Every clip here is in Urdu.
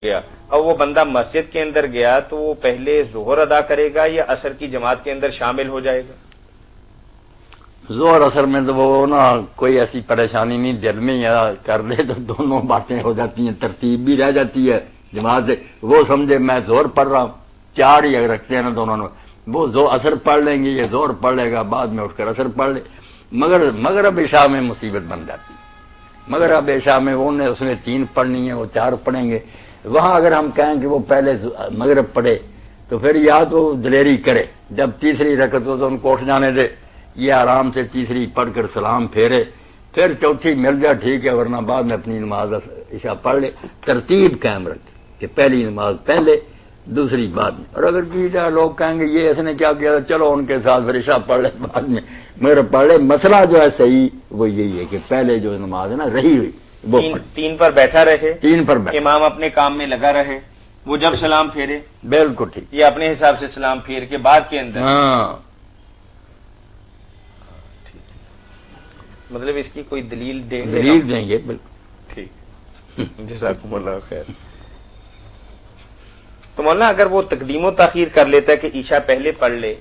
گیا اب وہ بندہ مسجد کے اندر گیا تو وہ پہلے ظہر ادا کرے گا یا عصر کی جماعت کے اندر شامل ہو جائے گا؟ ظہر اثر میں تو وہ نا کوئی ایسی پریشانی نہیں، دل میں یا کر لے تو دونوں باتیں ہو جاتی ہیں، ترتیب بھی رہ جاتی ہے جماعت سے۔ وہ سمجھے میں ظہر پڑھ رہا ہوں، چار ہی اگر رکھتے ہیں نا دونوں نے، وہ اثر پڑھ لیں گے، یہ ظہر پڑھ لے گا، بعد میں اٹھ کر اثر پڑھ لے۔ مگر مغرب عشاء میں مصیبت بن جاتی ہے۔ مغرب عشاء میں اس نے 3 پڑھنی ہے، وہ 4 پڑھیں گے۔ وہاں اگر ہم کہیں کہ وہ پہلے مغرب پڑھے تو پھر یا تو دلیری کرے، جب تیسری رکعت ہو تو ان کو اٹھ جانے دے، یہ آرام سے تیسری پڑھ کر سلام پھیرے، پھر چوتھی مل جائے ٹھیک ہے، ورنہ بعد میں اپنی نماز عشاء پڑھ لے۔ ترتیب قائم رکھے کہ پہلی نماز پہلے، دوسری بعد میں۔ اور اگر کسی جگہ لوگ کہیں گے یہ اس نے کیا کیا، چلو ان کے ساتھ پھر عشاء پڑھ لے، بعد میں مغرب پڑھ لے۔ مسئلہ جو ہے صحیح وہ یہی ہے کہ پہلے جو نماز ہے نا رہی ہوئی وہ تین پر بیٹھا رہے، 3 پر بیٹھے، امام اپنے کام میں لگا رہے، وہ جب سلام پھیرے بالکل ٹھیک، یہ اپنے حساب سے سلام پھیر کے بعد کے اندر، ہاں مطلب اس کی کوئی دلیل دیں گے؟ دلیل دیں گے بالکل ٹھیک، جزاکم اللہ خیر۔ تو مولانا اگر وہ تقدیم و تاخیر کر لیتا ہے کہ عشاء پہلے پڑھ لے،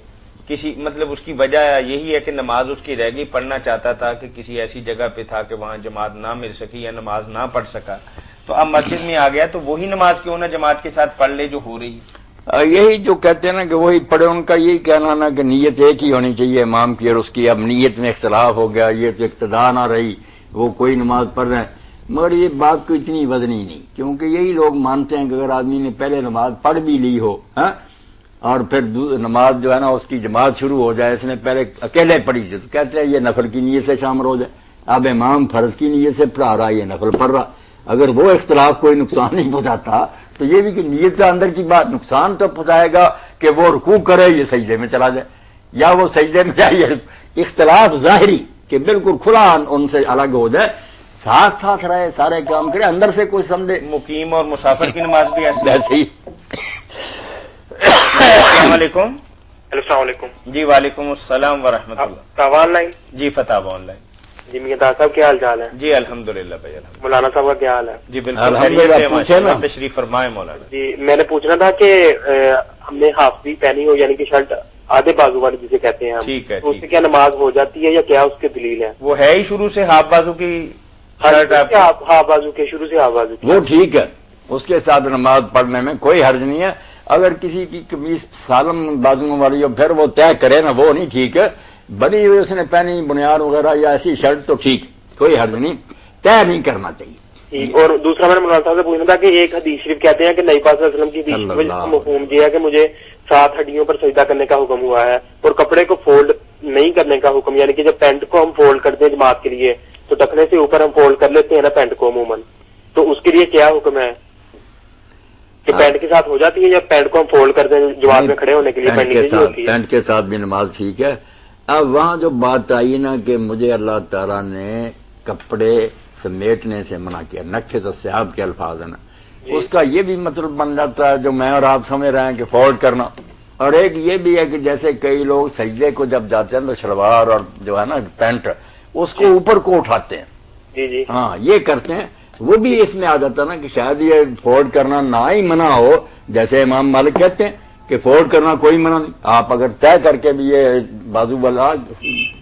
کسی مطلب اس کی وجہ یہی ہے کہ نماز اس کی رہ گئی، پڑھنا چاہتا تھا کہ کسی ایسی جگہ پہ تھا کہ وہاں جماعت نہ مل سکی یا نماز نہ پڑھ سکا، تو اب مسجد میں آ گیا تو وہی نماز کیوں نہ جماعت کے ساتھ پڑھ لے جو ہو رہی ہے؟ یہی جو کہتے ہیں نا کہ وہی پڑھے، ان کا یہی کہنا نا کہ نیت ایک ہی ہونی چاہیے امام کی اور اس کی۔ اب نیت میں اختلاف ہو گیا، یہ تو اقتدا نہ رہی، وہ کوئی نماز پڑھ رہے ہیں، مگر یہ بات کو اتنی وزنی نہیں، کیونکہ یہی لوگ مانتے ہیں کہ اگر آدمی نے پہلے نماز پڑھ بھی لی ہو اور پھر نماز جو ہے نا اس کی جماعت شروع ہو جائے، اس نے پہلے اکیلے پڑھی تھی تو کہتے ہیں یہ نفل کی نیت سے شامل ہو جائے، اب امام فرض کی نیت سے پڑھا رہا، یہ نفل پڑھ رہا۔ اگر وہ اختلاف کوئی نقصان نہیں پہنچاتا تو یہ بھی کہ نیت کے اندر کی بات نقصان تو پہنچائے گا کہ وہ رکوع کرے یہ سجدے میں چلا جائے، یا وہ سجدے میں جائے، اختلاف ظاہری کہ بالکل کھلا ان سے الگ ہو جائے، ساتھ ساتھ رہے، سارے کام کرے، اندر سے کوئی سمجھے۔ مقیم اور مسافر کی نماز بھی ایسے ہی۔ السلام علیکم۔ السلام علیکم۔ جی وعلیکم السلام ورحمۃ اللہ۔ فتح on line? G Fath on line. جی میاں صاحب کیا حال چال ہے؟ جی الحمدللہ بھائی الحمدللہ۔ مولانا صاحب کا کیا حال ہے؟ جی بالکل خیریت سے، ماشاءاللہ، تشریف فرمائے مولانا۔ جی میں نے پوچھنا تھا کہ ہم نے ہافزی پہنی ہو، یعنی کہ شرٹ آدھے بازو والی جسے کہتے ہیں ہم، ٹھیک ہے، تو اس سے کیا نماز ہو جاتی ہے یا کیا اس کی دلیل ہے؟ وہ ہے ہی شروع سے ہاف بازو کی شرٹ آپ کی؟ ہاف بازو کے، شروع سے ہاف بازو کی، وہ ٹھیک ہے، اس کے ساتھ نماز پڑھنے میں کوئی حرج نہیں ہے۔ اگر کسی کی قمیص سالم بازوؤں والی ہو پھر وہ طے کرے نا، وہ نہیں ٹھیک ہے۔ بنی ہوئی اس نے پہنی بنیاد وغیرہ یا ایسی شرٹ تو ٹھیک، کوئی حرج نہیں، طے نہیں کرنا چاہیے۔ اور دوسرا میں نے مولانا صاحب سے پوچھنا تھا کہ ایک حدیث شریف کہتے ہیں کہ نبی پاک صلی اللہ علیہ وسلم کی حدیث کا مفہوم یہ ہے کہ مجھے 7 ہڈیوں پر سجدہ کرنے کا حکم ہوا ہے، اور کپڑے کو فولڈ نہیں کرنے کا حکم، یعنی کہ جب پینٹ کو ہم فولڈ کرتے ہیں جماعت کے لیے تو ٹخنے سے اوپر ہم فولڈ کر لیتے ہیں نا پینٹ کو عموماً، تو اس کے لیے کیا حکم ہے کہ پینٹ کے ساتھ ہو جاتی ہے یا پینٹ کو ہم فولڈ کرتے ہیں جماعت میں کھڑے ہونے کے لیے پینٹ کے ساتھ بھی نماز ٹھیک ہے۔ اب وہاں جو بات آئی نا کہ مجھے اللہ تعالیٰ نے کپڑے سمیٹنے سے منع کیا، نقش الثياب کے الفاظ ہیں نا، اس کا یہ بھی مطلب بن جاتا ہے جو میں اور آپ سمجھ رہے ہیں کہ فولڈ کرنا، اور ایک یہ بھی ہے کہ جیسے کئی لوگ سجدے کو جب جاتے ہیں تو شلوار اور جو ہے نا پینٹ اس کو اوپر کو اٹھاتے ہیں، جی جی ہاں یہ کرتے ہیں، وہ بھی اس میں آ جاتا نا کہ شاید یہ فولڈ کرنا نہ ہی منع ہو، جیسے امام مالک کہتے ہیں کہ فولڈ کرنا کوئی منع نہیں، آپ اگر طے کر کے بھی یہ بازو والا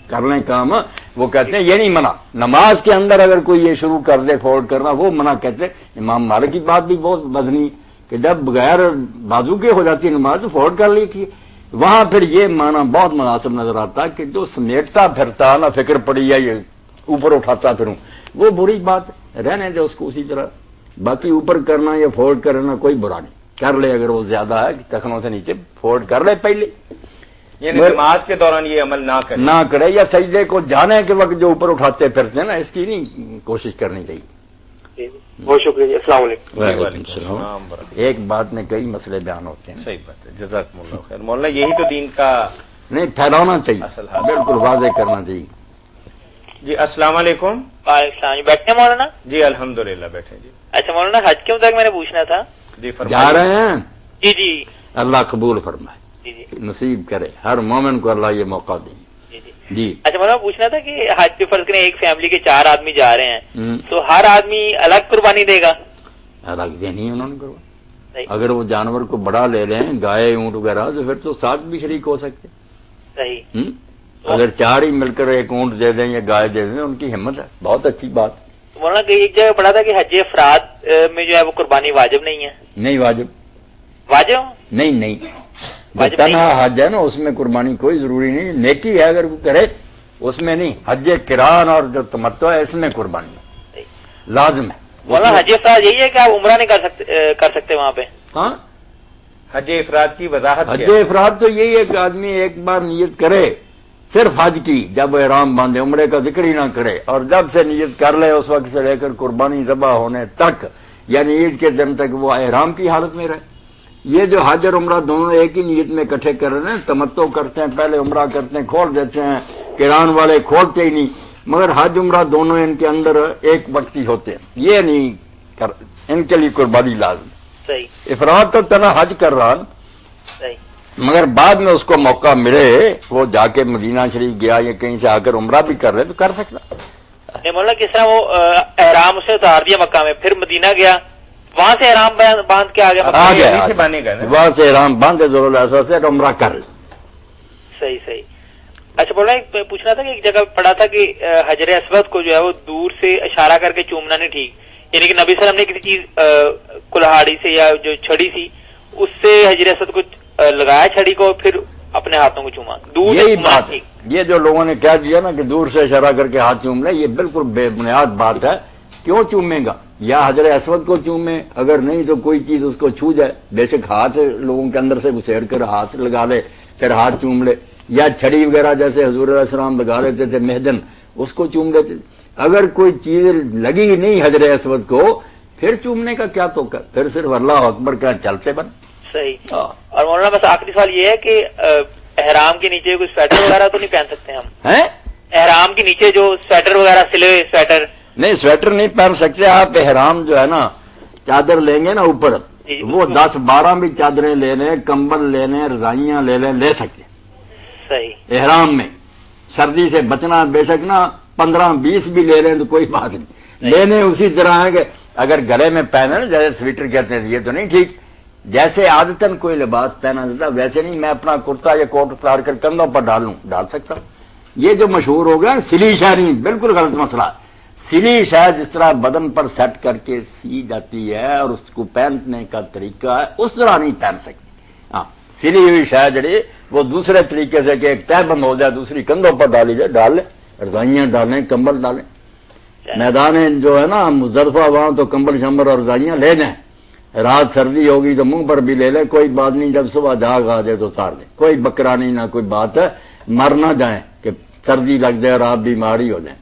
کر لیں کام، وہ کہتے ہیں یہ نہیں منع۔ نماز کے اندر اگر کوئی یہ شروع کر دے فولڈ کرنا وہ منع کہتے ہیں۔ امام مالک کی بات بھی بہت بدنی کہ جب بغیر بازو کے ہو جاتی نماز تو فولڈ کر لی تھی، وہاں پھر یہ معنی بہت مناسب نظر آتا کہ جو سمیٹتا پھرتا نہ فکر پڑی ہے یہ اوپر اٹھاتا پھروں، وہ بری بات ہے، رہنے دے اس کو اسی طرح۔ باقی اوپر کرنا یا فولڈ کرنا کوئی برا نہیں، کر لے اگر وہ زیادہ ہے ٹخنوں سے نیچے فولڈ کر لے پہلے، یعنی نماز کے دوران یہ عمل نہ کرے، یا سجدے کو جانے کے وقت جو اوپر اٹھاتے پھرتے ہیں نا اس کی نہیں کوشش کرنی چاہیے۔ بہت شکریہ، السلام علیکم۔ وعلیکم السلام۔ ایک بات میں کئی مسئلے بیان ہوتے ہیں، صحیح بات ہے، جزاکم اللہ خیر۔ مولانا یہی تو دین کا نہیں پھیلانا چاہیے، بالکل واضح کرنا چاہیے۔ جی السلام علیکم۔ وعلیکم السلام، بیٹھے ہیں مولانا؟ جی الحمدللہ بیٹھے جی۔ اچھا مولانا حج کے متعلق میں نے پوچھنا تھا۔ جی جا رہے ہیں؟ جی جی اللہ قبول فرمائے، جی جی نصیب کرے، ہر مومن کو اللہ یہ موقع دیں جی جی جی۔ اچھا مولانا پوچھنا تھا کہ حج پہ فرض کریں ایک فیملی کے 4 آدمی جا رہے ہیں ہوں، تو ہر آدمی الگ قربانی دے گا؟ الگ دینی ہے انہوں نے قربانی۔ اگر وہ جانور کو بڑا لے لیں گائے اونٹ وغیرہ تو پھر تو 7 بھی شریک ہو سکتے. صحیح. اگر 4 ہی مل کر ایک اونٹ دے دیں یا گائے دے دیں ان کی ہمت ہے. بہت اچھی بات. مولانا کہ ایک جگہ پڑھا تھا کہ حج افراد میں جو ہے وہ قربانی واجب نہیں ہے. نہیں واجب نہیں تنہا حج ہے نا اس میں قربانی کوئی ضروری نہیں. نیکی ہے اگر وہ کرے اس میں نہیں. حج قران اور جو تمتع ہے اس میں قربانی لازم ہے. مولانا حج افراد یہی ہے کہ آپ عمرہ نہیں کر سکتے وہاں پہ. ہاں حج افراد کی وضاحت. حج افراد تو یہی ہے کہ آدمی ایک بار نیت کرے صرف حج کی جب احرام باندھے عمرے کا ذکر ہی نہ کرے اور جب سے نیت کر لے اس وقت سے لے کر قربانی ذبح ہونے تک یعنی عید کے دن تک وہ احرام کی حالت میں رہے. یہ جو حج اور عمرہ دونوں ایک ہی نیت میں اکٹھے کر رہے ہیں تمتع کرتے ہیں پہلے عمرہ کرتے ہیں کھول دیتے ہیں. قران والے کھولتے ہی نہیں مگر حج عمرہ دونوں ان کے اندر ایک وقت ہی ہوتے ہیں. یہ نہیں ان کے لیے قربانی لازم. صحیح. افراد تو تنہا حج کر رہا مگر بعد میں اس کو موقع ملے وہ جا کے مدینہ شریف گیا یا کہیں سے آ کر عمرہ بھی کر رہے تو کر سکتا. مولانا کس طرح وہ احرام سے اتار دیا مکہ میں پھر مدینہ گیا وہاں سے احرام باندھ کے آ گیا وہاں سے احرام باندھے ضرور سے عمرہ کر لے. صحیح. اچھا مولانا پوچھنا تھا کہ ایک جگہ پڑھا تھا کہ حجر اسود کو جو ہے وہ دور سے اشارہ کر کے چومنا نہیں ٹھیک. یعنی کہ نبی صلی اللہ علیہ وسلم نے کسی چیز کلہاڑی سے یا جو چھڑی تھی اس سے حجر اسود کو لگایا چھڑی کو پھر اپنے ہاتھوں کو چوما. دور یہی بات ہے. یہ جو لوگوں نے کہہ دیا نا کہ دور سے اشارہ کر کے ہاتھ چوم لے یہ بالکل بے بنیاد بات ہے. کیوں چومے گا؟ یا حجر اسود کو چومے اگر نہیں تو کوئی چیز اس کو چھو جائے. بے شک ہاتھ لوگوں کے اندر سے گھسیڑ کر ہاتھ لگا لے پھر ہاتھ چوم لے یا چھڑی وغیرہ جیسے حضور علیہ السلام لگا لیتے تھے مہدن اس کو چوم لیتے. اگر کوئی چیز لگی نہیں حجر اسود کو پھر چومنے کا کیا تو پھر صرف اللہ اکبر کا چلتے بن. صحیح. اور مولانا بس آخری سوال یہ ہے کہ احرام کے نیچے کوئی سویٹر وغیرہ تو نہیں پہن سکتے ہم؟ احرام کے نیچے جو سویٹر وغیرہ سلے ہوئے سویٹر نہیں سویٹر نہیں پہن سکتے آپ. احرام جو ہے نا چادر لیں گے نا اوپر وہ 10-12 بھی چادریں لے لیں کمبل لے لیں رضائیاں لے لیں لے سکتے. صحیح. احرام میں سردی سے بچنا بے شک نا 15-20 بھی لے لیں تو کوئی بات نہیں. لینے اسی طرح ہے کہ اگر گلے میں پہنے نا جیسے سویٹر کہتے ہیں یہ تو نہیں ٹھیک. جیسے عادتاً کوئی لباس پہنا جاتا ویسے نہیں میں اپنا کرتا یا کوٹ اتار کر کندھوں پر ڈال سکتا. یہ جو مشہور ہو گیا سلی شاہ نہیں بالکل غلط مسئلہ. سلی شاہ جس طرح بدن پر سیٹ کر کے سی جاتی ہے اور اس کو پہننے کا طریقہ ہے اس طرح نہیں پہن سکتی. ہاں سلی ہوئی شاہ جڑی وہ دوسرے طریقے سے کہ ایک تہ بند ہو جائے دوسری کندھوں پر ڈالی جائے ڈال لیں رضائیاں ڈالیں کمبل ڈالیں. میدان جو ہے نا مزدلفہ وہاں تو کمبل شمبل اور رضائیاں لے جائیں. رات سردی ہوگی تو منہ پر بھی لے لیں کوئی بات نہیں. جب صبح جاگ آ جائے تو اتار دیں کوئی بکرا نہیں نہ کوئی بات ہے. مر نہ جائیں کہ سردی لگ جائے اور آپ بیماری ہو جائیں.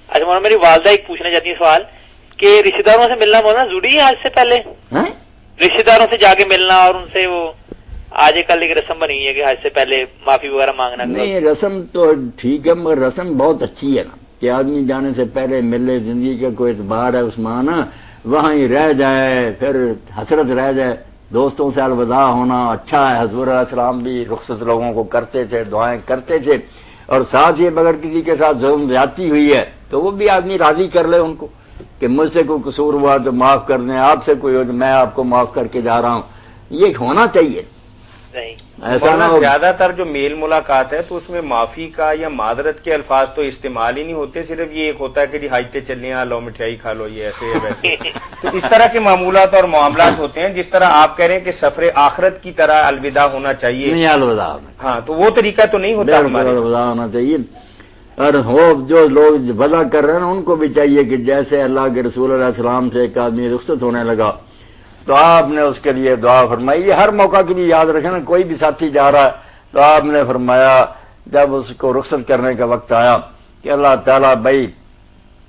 اچھا مولانا میری والدہ ایک پوچھنا چاہتی ہے سوال کہ رشتے داروں سے ملنا مولانا ضروری ہے آج سے پہلے؟ رشتے داروں سے جا کے ملنا اور ان سے وہ آج کل ایک رسم بنی ہے کہ آج سے پہلے معافی وغیرہ مانگنا. نہیں رسم تو ٹھیک ہے مگر رسم بہت اچھی ہے نا کہ آدمی جانے سے پہلے ملے. زندگی کا کوئی اعتبار ہے عثمان وہاں ہی رہ جائے پھر حسرت رہ جائے. دوستوں سے الوداع ہونا اچھا ہے. حضور علیہ السلام بھی رخصت لوگوں کو کرتے تھے دعائیں کرتے تھے اور ساتھ ہی اگر کسی کے ساتھ ظلم زیادتی ہوئی ہے تو وہ بھی آدمی راضی کر لے ان کو کہ مجھ سے کوئی قصور ہوا تو معاف کر دیں. آپ سے کوئی ہو تو میں آپ کو معاف کر کے جا رہا ہوں. یہ ہونا چاہیے. ایسا نہ زیادہ تر جو میل ملاقات ہے تو اس میں معافی کا یا معذرت کے الفاظ تو استعمال ہی نہیں ہوتے. صرف یہ ایک ہوتا ہے کہ جی حاجتے چلیں لو مٹھائی کھا لو یہ ایسے ویسے. تو اس طرح کے معمولات اور معاملات ہوتے ہیں جس طرح آپ کہہ رہے ہیں کہ سفر آخرت کی طرح الوداع ہونا چاہیے. نہیں الوداع ہونا. ہاں تو وہ طریقہ تو نہیں ہوتا ہمارا. الوداع ہونا چاہیے. اور جو لوگ وضع کر رہے ہیں ان کو بھی چاہیے کہ جیسے اللہ کے رسول علیہ السلام سے ایک آدمی رخصت ہونے لگا تو آپ نے اس کے لیے دعا فرمائی. یہ ہر موقع کے لیے یاد رکھیں نا کوئی بھی ساتھی جا رہا ہے تو آپ نے فرمایا جب اس کو رخصت کرنے کا وقت آیا کہ اللہ تعالیٰ بھائی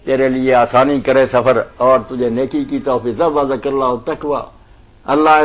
تیرے لیے آسانی کرے سفر اور تجھے نیکی کی توفیق. ذکر اللہ تقوی اللہ